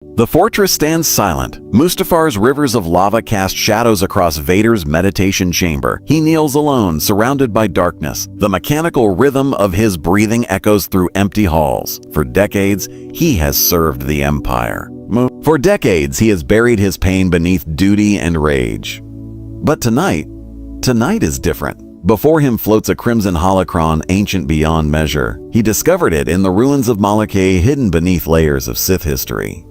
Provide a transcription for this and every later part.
The fortress stands silent. Mustafar's rivers of lava cast shadows across Vader's meditation chamber. He kneels alone, surrounded by darkness. The mechanical rhythm of his breathing echoes through empty halls. For decades, he has served the Empire. For decades, he has buried his pain beneath duty and rage. But tonight is different. Before him floats a crimson holocron ancient beyond measure. He discovered it in the ruins of Malakay, hidden beneath layers of Sith history.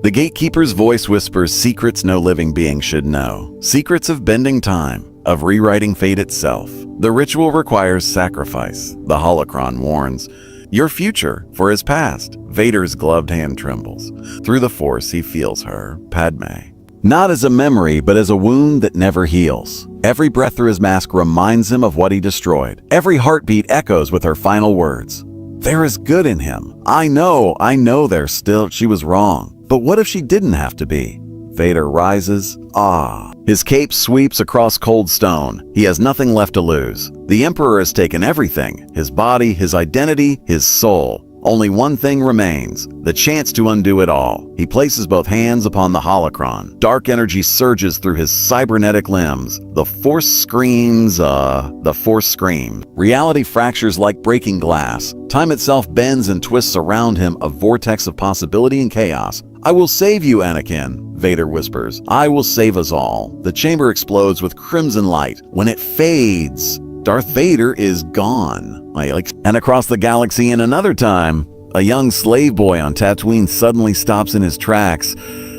The gatekeeper's voice whispers secrets no living being should know. Secrets of bending time, of rewriting fate itself. The ritual requires sacrifice. The holocron warns, your future for his past. Vader's gloved hand trembles. Through the Force, he feels her, Padme. Not as a memory, but as a wound that never heals. Every breath through his mask reminds him of what he destroyed. Every heartbeat echoes with her final words. There is good in him. I know there's still, she was wrong. But what if she didn't have to be? Vader rises. His cape sweeps across cold stone. He has nothing left to lose. The Emperor has taken everything. His body, his identity, his soul. Only one thing remains, the chance to undo it all. He places both hands upon the holocron. Dark energy surges through his cybernetic limbs. The Force screams. Reality fractures like breaking glass. Time itself bends and twists around him, a vortex of possibility and chaos. I will save you, Anakin, Vader whispers. I will save us all. The chamber explodes with crimson light. When it fades, Darth Vader is gone. And across the galaxy in another time, a young slave boy on Tatooine suddenly stops in his tracks,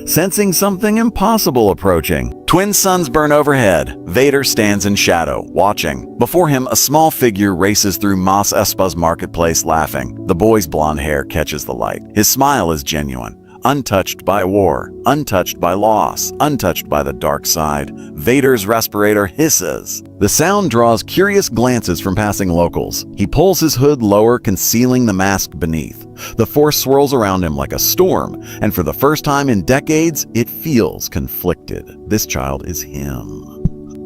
sensing something impossible approaching. Twin suns burn overhead. Vader stands in shadow, watching. Before him, a small figure races through Mos Espa's marketplace, laughing. The boy's blonde hair catches the light. His smile is genuine. Untouched by war, untouched by loss, untouched by the dark side. Vader's respirator hisses. The sound draws curious glances from passing locals. He pulls his hood lower, concealing the mask beneath. The Force swirls around him like a storm, and for the first time in decades, it feels conflicted. This child is him.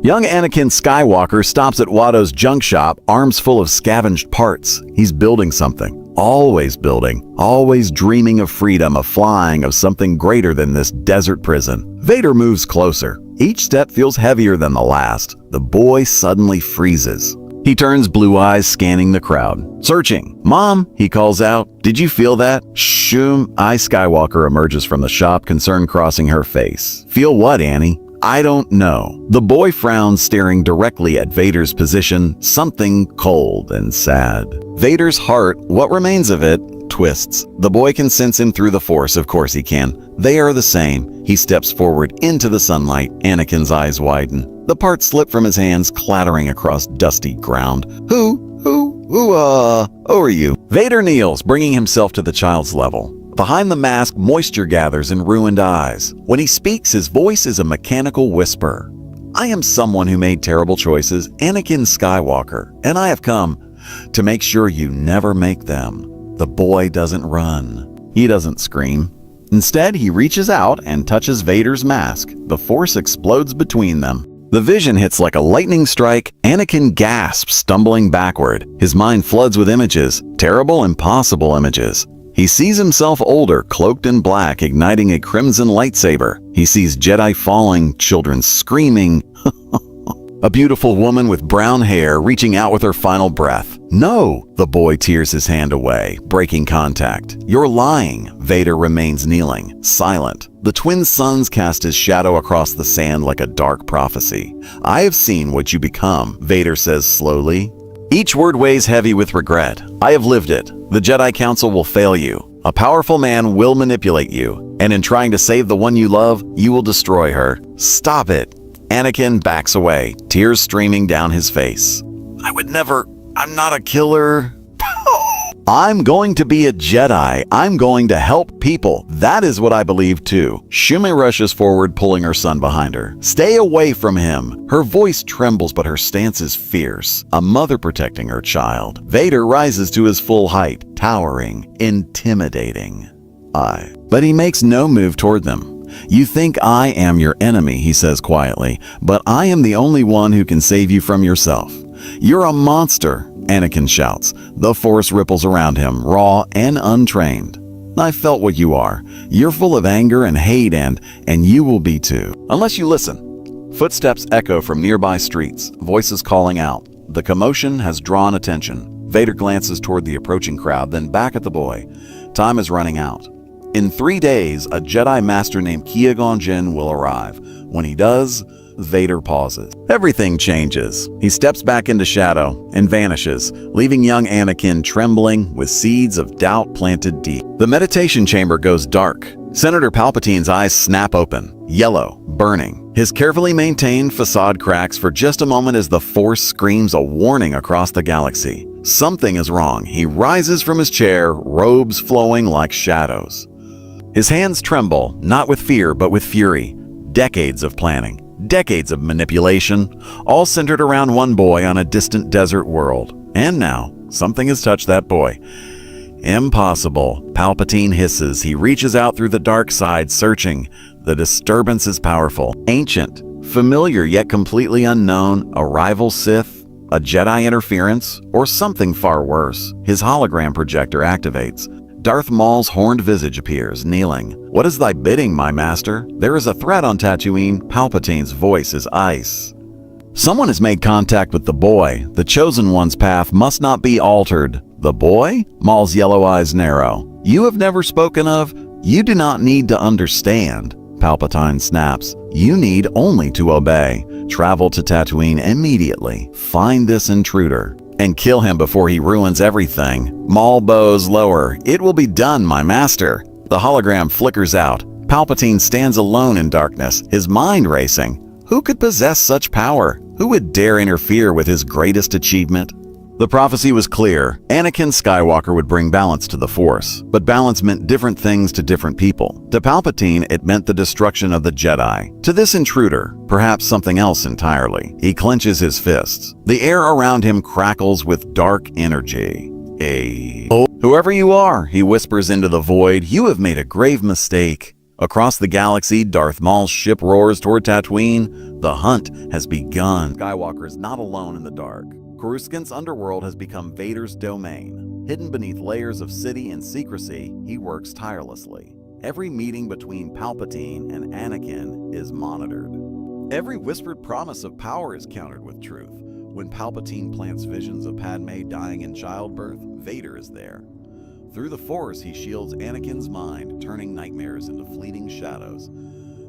Young Anakin Skywalker stops at Watto's junk shop, arms full of scavenged parts. He's building something. Always building, always dreaming of freedom, of flying, of something greater than this desert prison. Vader moves closer. Each step feels heavier than the last. The boy suddenly freezes. He turns blue eyes, scanning the crowd. Searching. Mom, he calls out. Did you feel that? Shoom. Skywalker emerges from the shop, concern crossing her face. Feel what, Annie? I don't know. The boy frowns, staring directly at Vader's position, something cold and sad. Vader's heart, what remains of it, twists. The boy can sense him through the Force, of course he can. They are the same. He steps forward into the sunlight. Anakin's eyes widen. The parts slip from his hands, clattering across dusty ground. Who are you? Vader kneels, bringing himself to the child's level. Behind the mask, moisture gathers in ruined eyes. When he speaks, his voice is a mechanical whisper. I am someone who made terrible choices, Anakin Skywalker, and I have come to make sure you never make them. The boy doesn't run. He doesn't scream. Instead, he reaches out and touches Vader's mask. The Force explodes between them. The vision hits like a lightning strike. Anakin gasps, stumbling backward. His mind floods with images, terrible, impossible images. He sees himself older, cloaked in black, igniting a crimson lightsaber. He sees Jedi falling, children screaming. A beautiful woman with brown hair reaching out with her final breath. No! The boy tears his hand away, breaking contact. You're lying. Vader remains kneeling, silent. The twin suns cast his shadow across the sand like a dark prophecy. I have seen what you become, Vader says slowly. Each word weighs heavy with regret. I have lived it. The Jedi Council will fail you. A powerful man will manipulate you. And in trying to save the one you love, you will destroy her. Stop it. Anakin backs away, tears streaming down his face. I'm not a killer. I'm going to be a Jedi. I'm going to help people. That is what I believe too. Shume rushes forward, pulling her son behind her. Stay away from him. Her voice trembles, but her stance is fierce. A mother protecting her child. Vader rises to his full height, towering, intimidating. But he makes no move toward them. You think I am your enemy, he says quietly, but I am the only one who can save you from yourself. You're a monster, Anakin shouts. The Force ripples around him, raw and untrained. I felt what you are. You're full of anger and hate and you will be too. Unless you listen. Footsteps echo from nearby streets, voices calling out. The commotion has drawn attention. Vader glances toward the approaching crowd, then back at the boy. Time is running out. In 3 days, a Jedi Master named Qui-Gon Jinn will arrive. When he does, Vader pauses. Everything changes. He steps back into shadow and vanishes, leaving young Anakin trembling with seeds of doubt planted deep. The meditation chamber goes dark. Senator Palpatine's eyes snap open, yellow, burning. His carefully maintained facade cracks for just a moment as the Force screams a warning across the galaxy. Something is wrong. He rises from his chair, robes flowing like shadows. His hands tremble, not with fear, but with fury. Decades of planning, decades of manipulation, all centered around one boy on a distant desert world. And now, something has touched that boy. Impossible. Palpatine hisses. He reaches out through the dark side, searching. The disturbance is powerful. Ancient, familiar yet completely unknown, a rival Sith, a Jedi interference, or something far worse. His hologram projector activates. Darth Maul's horned visage appears, kneeling. "What is thy bidding, my master? There is a threat on Tatooine." Palpatine's voice is ice. Someone has made contact with the boy. The chosen one's path must not be altered. The boy? Maul's yellow eyes narrow. "You have never spoken of? You do not need to understand." Palpatine snaps. "You need only to obey. Travel to Tatooine immediately. Find this intruder and kill him before he ruins everything." Maul bows lower. "It will be done, my master." The hologram flickers out. Palpatine stands alone in darkness, his mind racing. Who could possess such power? Who would dare interfere with his greatest achievement? The prophecy was clear. Anakin Skywalker would bring balance to the Force, but balance meant different things to different people. To Palpatine, it meant the destruction of the Jedi. To this intruder, perhaps something else entirely. He clenches his fists. The air around him crackles with dark energy. "Whoever you are," he whispers into the void, "you have made a grave mistake." Across the galaxy, Darth Maul's ship roars toward Tatooine. The hunt has begun. Skywalker is not alone in the dark. Coruscant's underworld has become Vader's domain. Hidden beneath layers of city and secrecy, he works tirelessly. Every meeting between Palpatine and Anakin is monitored. Every whispered promise of power is countered with truth. When Palpatine plants visions of Padme dying in childbirth, Vader is there. Through the Force, he shields Anakin's mind, turning nightmares into fleeting shadows.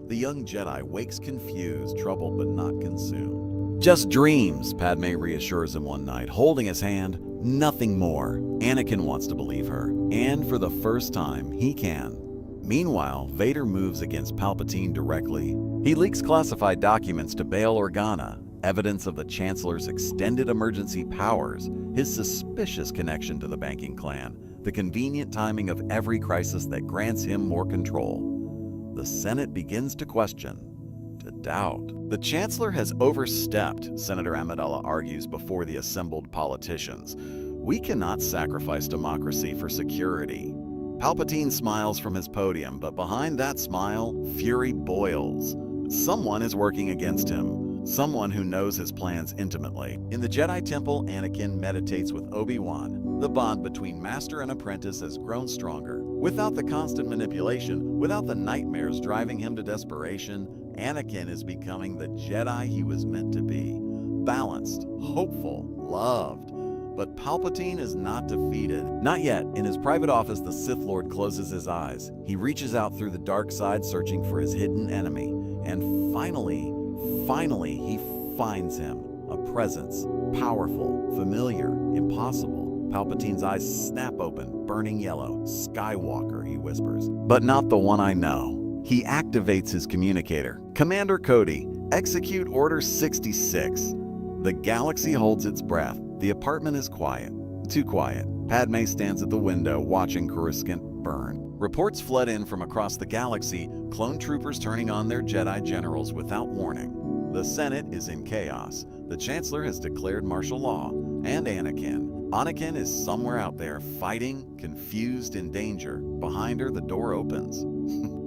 The young Jedi wakes confused, troubled, but not consumed. "Just dreams," Padme reassures him one night, holding his hand. Nothing more. Anakin wants to believe her, and for the first time, he can. Meanwhile, Vader moves against Palpatine directly. He leaks classified documents to Bail Organa, evidence of the Chancellor's extended emergency powers, his suspicious connection to the banking clan, the convenient timing of every crisis that grants him more control. The Senate begins to question, to doubt. The Chancellor has overstepped, Senator Amidala argues before the assembled politicians. "We cannot sacrifice democracy for security." Palpatine smiles from his podium, but behind that smile, fury boils. Someone is working against him. Someone who knows his plans intimately. In the Jedi Temple, Anakin meditates with Obi-Wan. The bond between master and apprentice has grown stronger. Without the constant manipulation, without the nightmares driving him to desperation, Anakin is becoming the Jedi he was meant to be. Balanced, hopeful, loved. But Palpatine is not defeated. Not yet. In his private office, the Sith Lord closes his eyes. He reaches out through the dark side, searching for his hidden enemy. And finally, he finds him. A presence. Powerful, familiar, impossible. Palpatine's eyes snap open, burning yellow. "Skywalker," he whispers. "But not the one I know." He activates his communicator. "Commander Cody, execute Order 66. The galaxy holds its breath. The apartment is quiet. Too quiet. Padme stands at the window, watching Coruscant burn. Reports flood in from across the galaxy, clone troopers turning on their Jedi generals without warning. The Senate is in chaos. The Chancellor has declared martial law. And Anakin is somewhere out there, fighting, confused, in danger. Behind her, the door opens.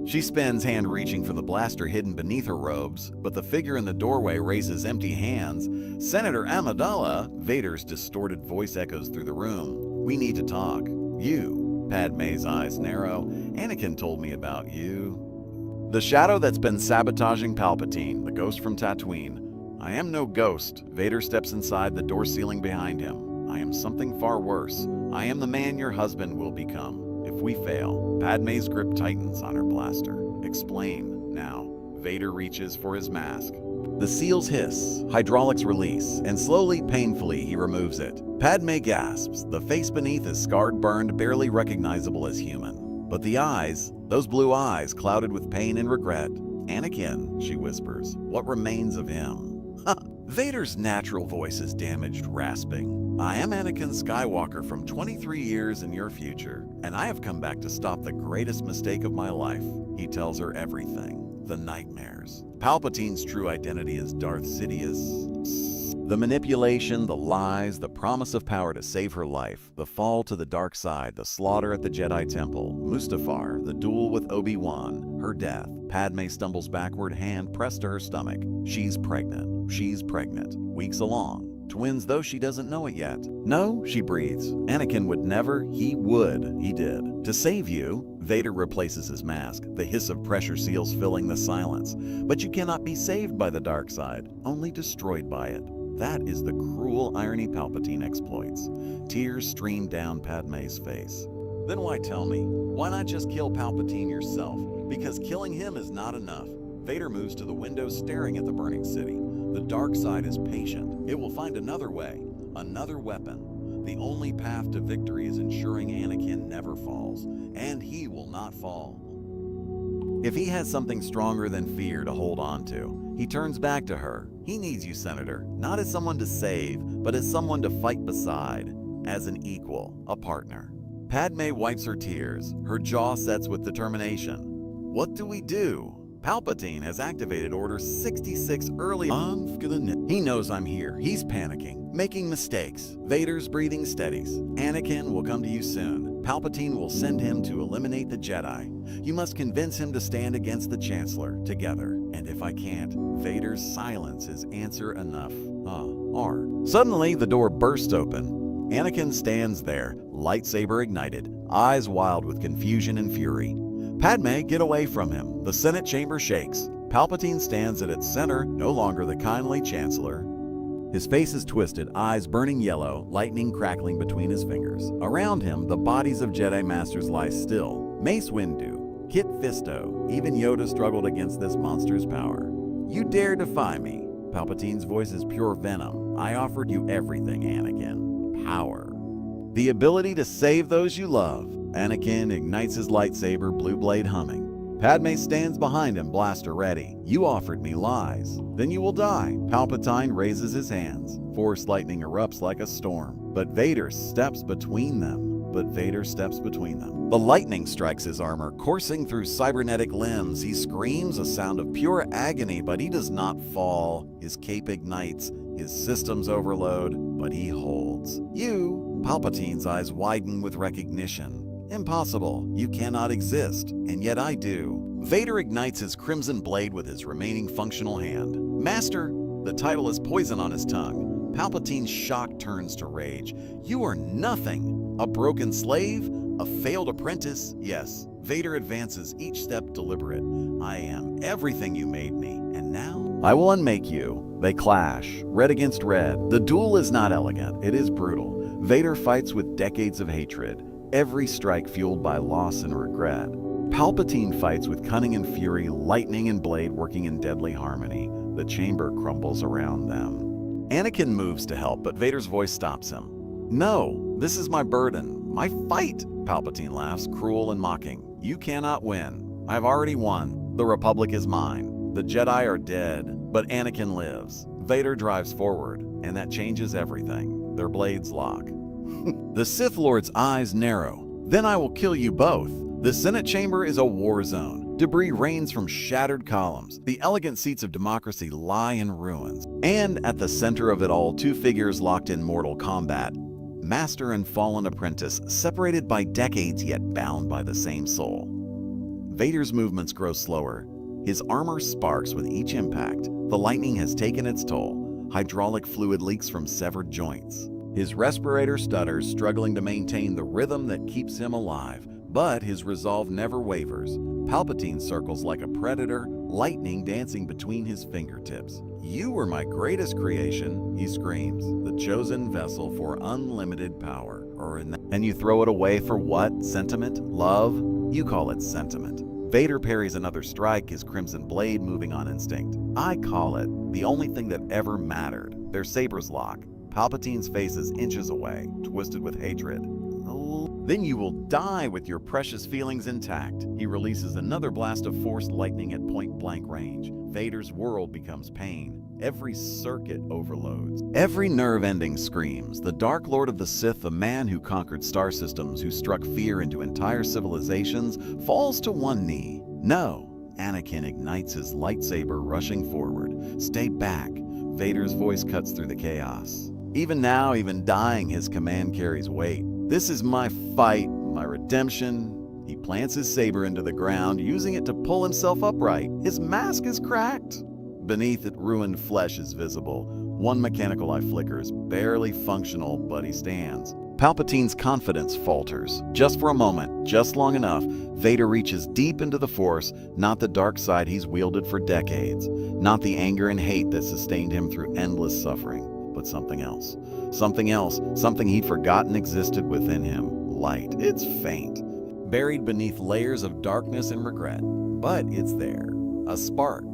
She spins, hand reaching for the blaster hidden beneath her robes, but the figure in the doorway raises empty hands. "Senator Amidala," Vader's distorted voice echoes through the room. "We need to talk. You Padme's eyes narrow. Anakin told me about you. The shadow that's been sabotaging Palpatine, the ghost from Tatooine. I am no ghost. Vader steps inside the door ceiling behind him. I am something far worse. I am the man your husband will become. If we fail, Padme's grip tightens on her blaster. Explain, now. Vader reaches for his mask. The seals hiss, hydraulics release, and slowly, painfully, he removes it. Padme gasps, the face beneath is scarred, burned, barely recognizable as human. But the eyes, those blue eyes clouded with pain and regret. Anakin, she whispers, what remains of him? Vader's natural voice is damaged, rasping. I am Anakin Skywalker from 23 years in your future, and I have come back to stop the greatest mistake of my life. He tells her everything. The nightmares. Palpatine's true identity is Darth Sidious. The manipulation, the lies, the promise of power to save her life, the fall to the dark side, the slaughter at the Jedi Temple, Mustafar, the duel with Obi-Wan, her death. Padme stumbles backward, hand pressed to her stomach. She's pregnant. She's pregnant. Weeks along. Twins, though she doesn't know it yet. No, she breathes. Anakin would never. He would. He did. To save you, Vader replaces his mask, the hiss of pressure seals filling the silence. But you cannot be saved by the dark side, only destroyed by it. That is the cruel irony Palpatine exploits. Tears stream down Padme's face. Then why tell me? Why not just kill Palpatine yourself? Because killing him is not enough. Vader moves to the window, staring at the burning city. The dark side is patient. It will find another way, another weapon. The only path to victory is ensuring Anakin never falls, and he will not fall. If he has something stronger than fear to hold on to, he turns back to her. He needs you, Senator, not as someone to save, but as someone to fight beside, as an equal, a partner. Padme wipes her tears. Her jaw sets with determination. What do we do? Palpatine has activated Order 66 early on. He knows I'm here. He's panicking, making mistakes. Vader's breathing steadies. Anakin will come to you soon. Palpatine will send him to eliminate the Jedi. You must convince him to stand against the Chancellor, together. And if I can't, Vader's silence is answer enough. Suddenly, the door bursts open. Anakin stands there, lightsaber ignited, eyes wild with confusion and fury. Padme, get away from him. The Senate chamber shakes. Palpatine stands at its center, no longer the kindly Chancellor. His face is twisted, eyes burning yellow, lightning crackling between his fingers. Around him, the bodies of Jedi Masters lie still. Mace Windu, Kit Fisto, even Yoda struggled against this monster's power. You dare defy me. Palpatine's voice is pure venom. I offered you everything, Anakin. Power. The ability to save those you love. Anakin ignites his lightsaber, blue blade humming. Padme stands behind him, blaster ready. You offered me lies. Then you will die. Palpatine raises his hands. Force lightning erupts like a storm. But Vader steps between them. The lightning strikes his armor, coursing through cybernetic limbs. He screams a sound of pure agony, but he does not fall. His cape ignites. His systems overload, but he holds. You, Palpatine's eyes widen with recognition. Impossible. You cannot exist, and yet I do. Vader ignites his crimson blade with his remaining functional hand. Master, the title is poison on his tongue. Palpatine's shock turns to rage. You are nothing. A broken slave? A failed apprentice? Yes. Vader advances, each step deliberate. I am everything you made me, and now I will unmake you. They clash, red against red. The duel is not elegant, it is brutal. Vader fights with decades of hatred, every strike fueled by loss and regret. Palpatine fights with cunning and fury, lightning and blade working in deadly harmony. The chamber crumbles around them. Anakin moves to help, but Vader's voice stops him. No, this is my burden, my fight. Palpatine laughs, cruel and mocking. You cannot win. I've already won. The Republic is mine. The Jedi are dead, but Anakin lives. Vader drives forward, and that changes everything. Their blades lock. The Sith Lord's eyes narrow. Then I will kill you both. The Senate chamber is a war zone. Debris rains from shattered columns. The elegant seats of democracy lie in ruins. And at the center of it all, two figures locked in mortal combat. Master and fallen apprentice, separated by decades yet bound by the same soul. Vader's movements grow slower. His armor sparks with each impact. The lightning has taken its toll. Hydraulic fluid leaks from severed joints. His respirator stutters, struggling to maintain the rhythm that keeps him alive. But his resolve never wavers. Palpatine circles like a predator, lightning dancing between his fingertips. "You were my greatest creation," he screams, "the chosen vessel for unlimited power." And you throw it away for what? Sentiment? Love? You call it sentiment. Vader parries another strike, his crimson blade moving on instinct. I call it the only thing that ever mattered. Their sabers lock. Palpatine's face is inches away, twisted with hatred. "Then you will die with your precious feelings intact." He releases another blast of forced lightning at point-blank range. Vader's world becomes pain. Every circuit overloads. Every nerve ending screams. The Dark Lord of the Sith, the man who conquered star systems, who struck fear into entire civilizations, falls to one knee. "No." Anakin ignites his lightsaber, rushing forward. "Stay back." Vader's voice cuts through the chaos. Even now, even dying, his command carries weight. "This is my fight, my redemption." He plants his saber into the ground, using it to pull himself upright. His mask is cracked. Beneath it, ruined flesh is visible. One mechanical eye flickers, barely functional, but he stands. Palpatine's confidence falters. Just for a moment, just long enough, Vader reaches deep into the Force, not the dark side he's wielded for decades, not the anger and hate that sustained him through endless suffering, but something else. Something else, something he'd forgotten existed within him. Light. It's faint, buried beneath layers of darkness and regret, but it's there. A spark.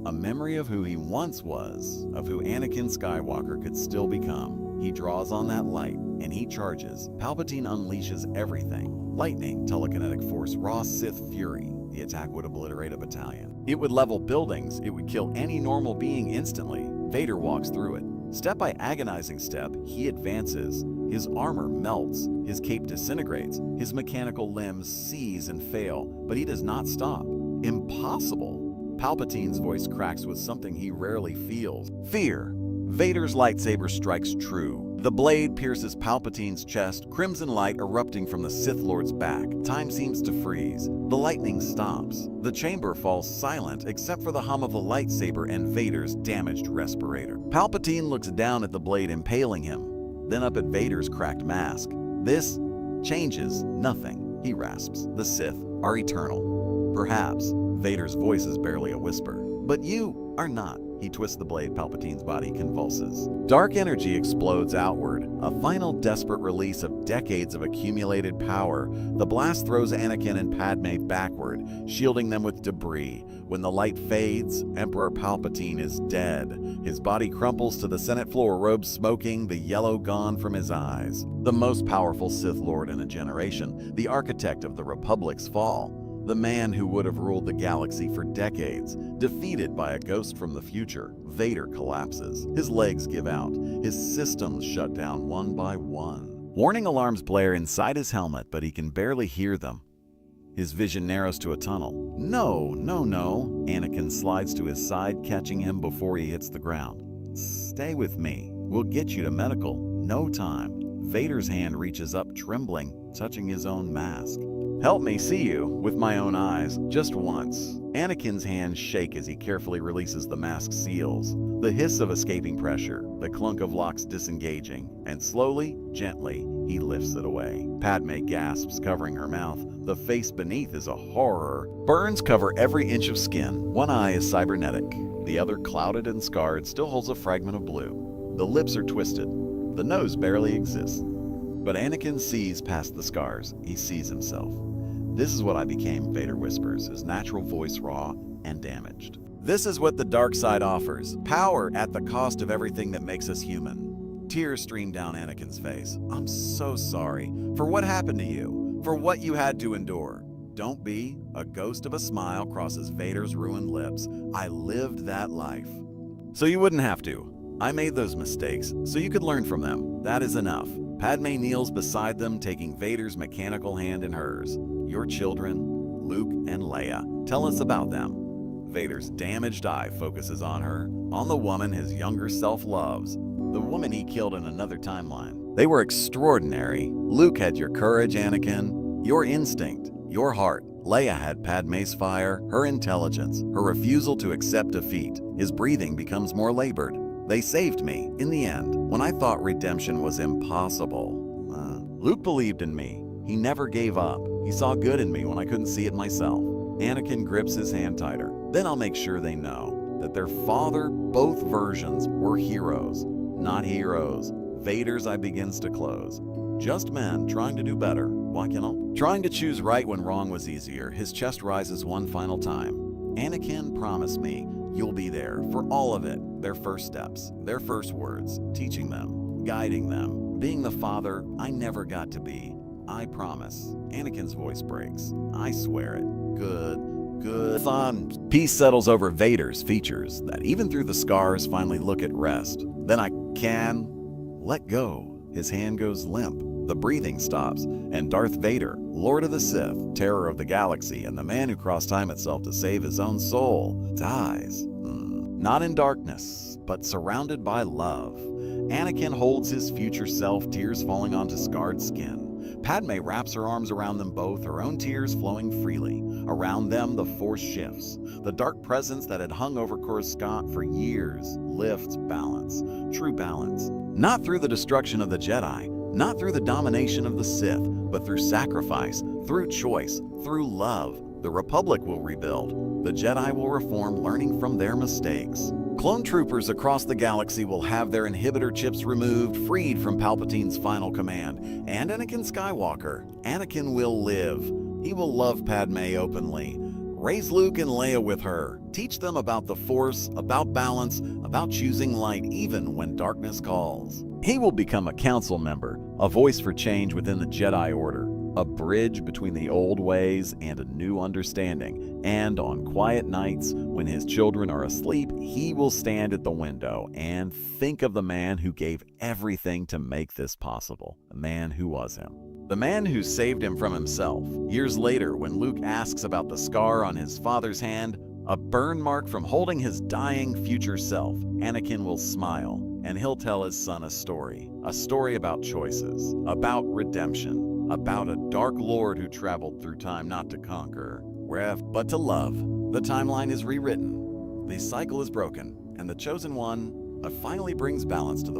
A memory of who he once was, of who Anakin Skywalker could still become. He draws on that light, and he charges. Palpatine unleashes everything. Lightning, telekinetic force, raw Sith fury. The attack would obliterate a battalion. It would level buildings. It would kill any normal being instantly. Vader walks through it. Step by agonizing step, he advances. His armor melts. His cape disintegrates. His mechanical limbs seize and fail, but he does not stop. Impossible. Palpatine's voice cracks with something he rarely feels. Fear. Vader's lightsaber strikes true. The blade pierces Palpatine's chest, crimson light erupting from the Sith Lord's back. Time seems to freeze. The lightning stops. The chamber falls silent except for the hum of the lightsaber and Vader's damaged respirator. Palpatine looks down at the blade impaling him, then up at Vader's cracked mask. "This changes nothing," he rasps. "The Sith are eternal." "Perhaps." Vader's voice is barely a whisper. "But you are not." He twists the blade. Palpatine's body convulses. Dark energy explodes outward, a final desperate release of decades of accumulated power. The blast throws Anakin and Padme backward, shielding them with debris. When the light fades, Emperor Palpatine is dead. His body crumples to the Senate floor, robes smoking, the yellow gone from his eyes. The most powerful Sith Lord in a generation, the architect of the Republic's fall. The man who would have ruled the galaxy for decades, defeated by a ghost from the future. Vader collapses. His legs give out. His systems shut down one by one. Warning alarms blare inside his helmet, but he can barely hear them. His vision narrows to a tunnel. No. Anakin slides to his side, catching him before he hits the ground. "Stay with me. We'll get you to medical. No time." Vader's hand reaches up, trembling, touching his own mask. "Help me see you with my own eyes, just once." Anakin's hands shake as he carefully releases the mask seals. The hiss of escaping pressure, the clunk of locks disengaging, and slowly, gently, he lifts it away. Padme gasps, covering her mouth. The face beneath is a horror. Burns cover every inch of skin. One eye is cybernetic. The other, clouded and scarred, still holds a fragment of blue. The lips are twisted. The nose barely exists. But Anakin sees past the scars. He sees himself. "This is what I became," Vader whispers, his natural voice raw and damaged. "This is what the dark side offers. Power at the cost of everything that makes us human." Tears stream down Anakin's face. "I'm so sorry for what happened to you, for what you had to endure." "Don't be." A ghost of a smile crosses Vader's ruined lips. "I lived that life so you wouldn't have to. I made those mistakes so you could learn from them. That is enough." Padme kneels beside them, taking Vader's mechanical hand in hers. "Your children, Luke and Leia. Tell us about them." Vader's damaged eye focuses on her, on the woman his younger self loves, the woman he killed in another timeline. "They were extraordinary. Luke had your courage, Anakin, your instinct, your heart. Leia had Padme's fire, her intelligence, her refusal to accept defeat." His breathing becomes more labored. They saved me, in the end, when I thought redemption was impossible. Luke believed in me. He never gave up. He saw good in me when I couldn't see it myself. Anakin grips his hand tighter. Then I'll make sure they know that their father, both versions, were heroes, not heroes. Vader's eye begins to close. Just men trying to do better. Trying to choose right when wrong was easier. His chest rises one final time. Anakin, promise me you'll be there for all of it. Their first steps, their first words, teaching them, guiding them, being the father I never got to be. I promise. Anakin's voice breaks. I swear it. Good. Peace settles over Vader's features that even through the scars finally look at rest. Then I can let go. His hand goes limp. The breathing stops, and Darth Vader, Lord of the Sith, terror of the galaxy, and the man who crossed time itself to save his own soul, dies. Not in darkness, but surrounded by love. Anakin holds his future self, tears falling onto scarred skin. Padme wraps her arms around them both, her own tears flowing freely. Around them, the Force shifts. The dark presence that had hung over Coruscant for years lifts balance, true balance. Not through the destruction of the Jedi, not through the domination of the Sith, but through sacrifice, through choice, through love. The Republic will rebuild. The Jedi will reform, learning from their mistakes. Clone troopers across the galaxy will have their inhibitor chips removed, freed from Palpatine's final command. And Anakin Skywalker, Anakin will live. He will love Padme openly. Raise Luke and Leia with her. Teach them about the Force, about balance, about choosing light even when darkness calls. He will become a council member, a voice for change within the Jedi Order, a bridge between the old ways and a new understanding. And on quiet nights, when his children are asleep, he will stand at the window and think of the man who gave everything to make this possible, the man who was him. The man who saved him from himself. Years later, when Luke asks about the scar on his father's hand, a burn mark from holding his dying future self, Anakin will smile, and he'll tell his son a story about choices, about redemption, about a dark lord who traveled through time not to conquer, but to love. The timeline is rewritten, the cycle is broken, and the chosen one finally brings balance to the